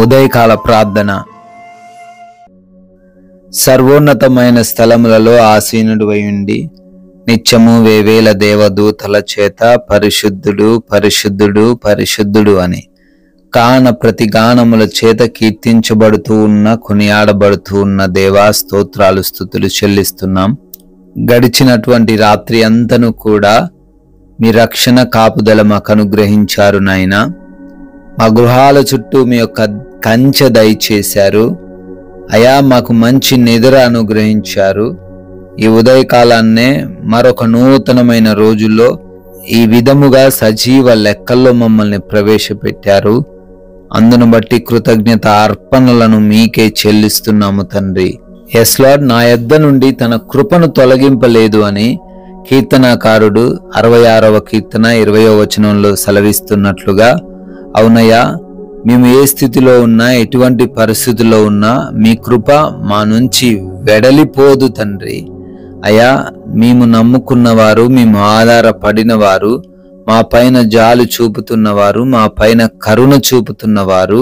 ఉదయకాల ప్రార్థన. సర్వోన్నతమైన స్థలములలో ఆసీనుడవై ఉండి నిత్యము వేవేల దేవదూతల చేత పరిశుద్ధుడు పరిశుద్ధుడు పరిశుద్ధుడు అని కాన ప్రతి గానముల చేత కీర్తించబడుతూ ఉన్న కొనియాడబడుతూ ఉన్న దేవా స్తోత్రాలు స్తుతులు చెల్లిస్తున్నాం. గడిచినటువంటి రాత్రి అంతను కూడా మీ రక్షణ కాపుదల మాకు అనుగ్రహించారు నాయనా. మా గృహాల చుట్టూ మీ యొక్క కంచె దయచేశారు అయా. మాకు మంచి నిద్ర అనుగ్రహించారు. ఈ ఉదయకాలాన్నే మరొక నూతనమైన రోజుల్లో ఈ విధముగా సజీవ లెక్కల్లో మమ్మల్ని ప్రవేశపెట్టారు. అందును బట్టి కృతజ్ఞత అర్పణలను మీకే చెల్లిస్తున్నాము తండ్రి. ఎస్ లార్డ్, నా యొద్ద నుండి తన కృపను తొలగింపలేదు అని కీర్తనాకారుడు 66వ కీర్తన 20వ వచనంలో సెలవిస్తున్నట్లుగా, అవునయ్యా, మేము ఏ స్థితిలో ఉన్నా ఎటువంటి పరిస్థితుల్లో ఉన్నా మీ కృప మా నుంచి వెడలిపోదు తండ్రి. అయ్యా, మేము నమ్ముకున్నవారు, మేము ఆధారపడిన వారు, మా పైన జాలు చూపుతున్నవారు, మా పైన కరుణ చూపుతున్నవారు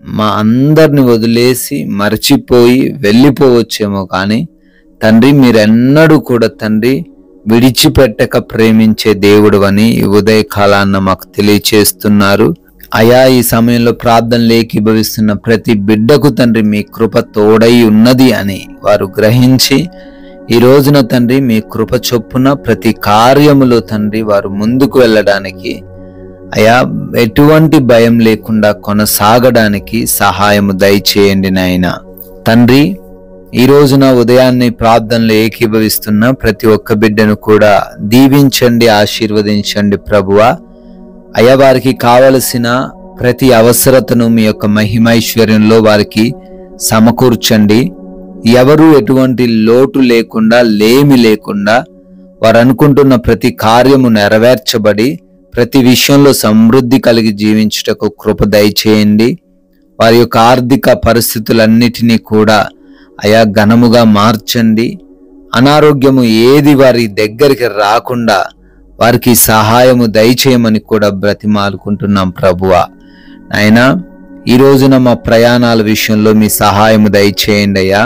మా అందరిని వదిలేసి మరచిపోయి వెళ్ళిపోవచ్చేమో కానీ తండ్రి, మీరెన్నడూ కూడా తండ్రి విడిచిపెట్టక ప్రేమించే దేవుడు అని ఈ ఉదయకాలాన్న మాకు తెలియచేస్తున్నారు. అయా, ఈ సమయంలో ప్రార్థనలు ఏకీభవిస్తున్న ప్రతి బిడ్డకు తండ్రి మీ కృప తోడై ఉన్నది అని వారు గ్రహించి ఈ రోజున తండ్రి మీ కృప చొప్పున ప్రతి కార్యములో తండ్రి వారు ముందుకు వెళ్ళడానికి అయా ఎటువంటి భయం లేకుండా కొనసాగడానికి సహాయము దయచేయండి నాయనా. తండ్రి, ఈ రోజున ఉదయాన్నే ప్రార్థనలు ఏకీభవిస్తున్న ప్రతి ఒక్క బిడ్డను కూడా దీవించండి, ఆశీర్వదించండి ప్రభువా. అయ్యా, వారికి కావలసిన ప్రతి అవసరతను మీ యొక్క మహిమైశ్వర్యంలో వారికి సమకూర్చండి. ఎవరు ఎటువంటి లోటు లేకుండా, లేమి లేకుండా వారు అనుకుంటున్న ప్రతి కార్యము నెరవేర్చబడి ప్రతి విషయంలో సమృద్ధి కలిగి జీవించుటకు కృప దయచేయండి. వారి యొక్క ఆర్థిక పరిస్థితులన్నిటినీ కూడా అయా ఘనముగా మార్చండి. అనారోగ్యము ఏది వారి దగ్గరికి రాకుండా వారికి సహాయము దయచేయమని కూడా బ్రతిమాలుకుంటున్నాం ప్రభువా. నాయనా, ఈ రోజున మా ప్రయాణాల విషయంలో మీ సహాయము దయచేయండి అయ్యా.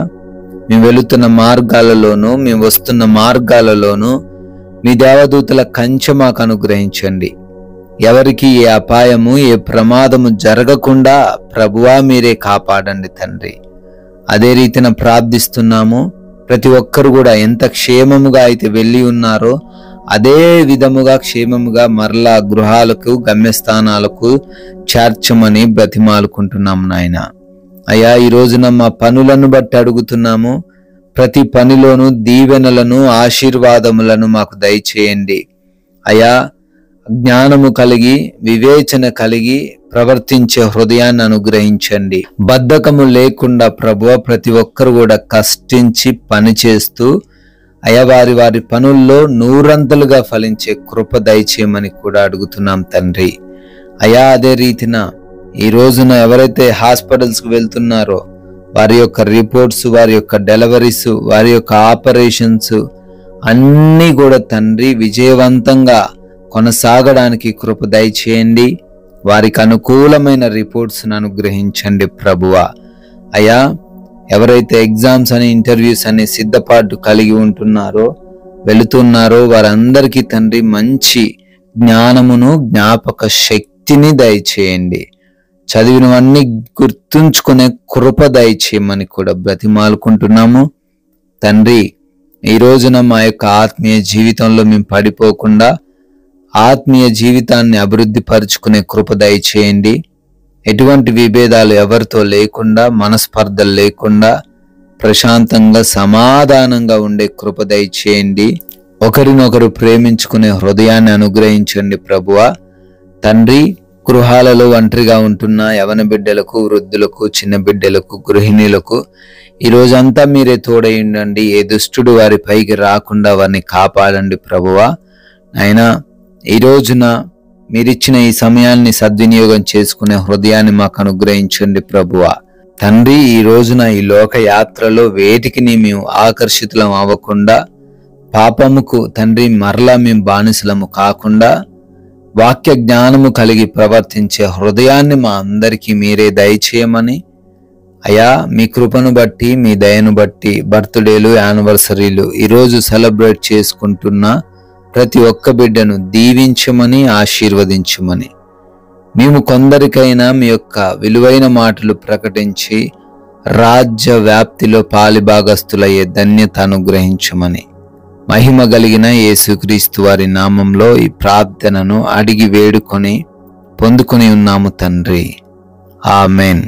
మేము వెళుతున్న మార్గాలలోనూ మేము వస్తున్న మార్గాలలోనూ మీ దేవదూతల కంచె మాకు అనుగ్రహించండి. ఎవరికి ఏ అపాయము ఏ ప్రమాదము జరగకుండా ప్రభువా మీరే కాపాడండి తండ్రి. అదే రీతిన ప్రార్థిస్తున్నాము. ప్రతి ఒక్కరు కూడా ఎంత క్షేమముగా అయితే వెళ్ళి ఉన్నారో అదే విధముగా క్షేమముగా మరలా గృహాలకు గమ్యస్థానాలకు చేర్చమని బ్రతిమాలుకుంటున్నాము నాయన. అయ్యా, ఈ రోజున మా పనులను బట్టి అడుగుతున్నాము. ప్రతి పనిలోనూ దీవెనలను ఆశీర్వాదములను మాకు దయచేయండి అయ్యా. జ్ఞానము కలిగి వివేచన కలిగి ప్రవర్తించే హృదయాన్ని అనుగ్రహించండి. బద్ధకము లేకుండా ప్రభువా ప్రతి ఒక్కరు కూడా కష్టించి పనిచేస్తూ అయ్యా వారి వారి పనుల్లో నూరంతలుగా ఫలించే కృప దయచేయమని కూడా అడుగుతున్నాం తండ్రి. అయ్యా, అదే రీతిన ఈ రోజున ఎవరైతే హాస్పిటల్స్కి వెళ్తున్నారో వారి యొక్క రిపోర్ట్స్, వారి యొక్క డెలివరీస్, వారి యొక్క ఆపరేషన్స్ అన్నీ కూడా తండ్రి విజయవంతంగా కొనసాగడానికి కృప దయచేయండి. వారికి అనుకూలమైన రిపోర్ట్స్ను అనుగ్రహించండి ప్రభువా. అయ్యా, ఎవరైతే ఎగ్జామ్స్ అని ఇంటర్వ్యూస్ అని సిద్ధపాటు కలిగి ఉంటున్నారో వెళుతున్నారో వారందరికీ తండ్రి మంచి జ్ఞానమును జ్ఞాపక శక్తిని దయచేయండి. చదివినవన్నీ గుర్తుంచుకునే కృప దయచేయమని కూడా బ్రతిమాలుకుంటున్నాము తండ్రి. ఈ రోజున మా యొక్క ఆత్మీయ జీవితంలో మేము పడిపోకుండా ఆత్మీయ జీవితాన్ని అభివృద్ధి పరుచుకునే కృప దయచేయండి. ఎటువంటి విభేదాలు ఎవరితో లేకుండా, మనస్పర్ధలు లేకుండా ప్రశాంతంగా సమాధానంగా ఉండే కృప దయచేయండి. ఒకరినొకరు ప్రేమించుకునే హృదయాన్ని అనుగ్రహించండి ప్రభువా. తండ్రి, గృహాలలో ఒంటరిగా ఉంటున్న యవన బిడ్డలకు, వృద్ధులకు, చిన్న బిడ్డలకు, గృహిణులకు ఈ రోజంతా మీరే తోడై ఉండండి. ఏ దుష్టుడు వారి పైకి రాకుండా వారిని కాపాడండి ప్రభువా. నాయనా, ఈ రోజున మీరిచ్చిన ఈ సమయాన్ని సద్వినియోగం చేసుకునే హృదయాన్ని మాకు అనుగ్రహించండి ప్రభువా. తండ్రి, ఈ రోజున ఈ లోక యాత్రలో వేటికి మేము ఆకర్షితులం అవ్వకుండా, పాపముకు తండ్రి మరలా మేము బానిసలము కాకుండా వాక్య జ్ఞానము కలిగి ప్రవర్తించే హృదయాన్ని మా అందరికీ మీరే దయచేయమని, అయా మీ కృపను బట్టి, మీ దయను బట్టి బర్త్డేలు, యానివర్సరీలు ఈరోజు సెలబ్రేట్ చేసుకుంటున్న ప్రతి ఒక్క బిడ్డను దీవించమని, ఆశీర్వదించమని, మేము కొందరికైనా మీ యొక్క విలువైన మాటలు ప్రకటించి రాజ్య వ్యాప్తిలో పాలిభాగస్తులయ్యే ధన్యత అనుగ్రహించమని, మహిమ కలిగిన యేసుక్రీస్తు వారి నామంలో ఈ ప్రార్థనను అడిగి వేడుకొని పొందుకొని ఉన్నాము తండ్రి. ఆమెన్.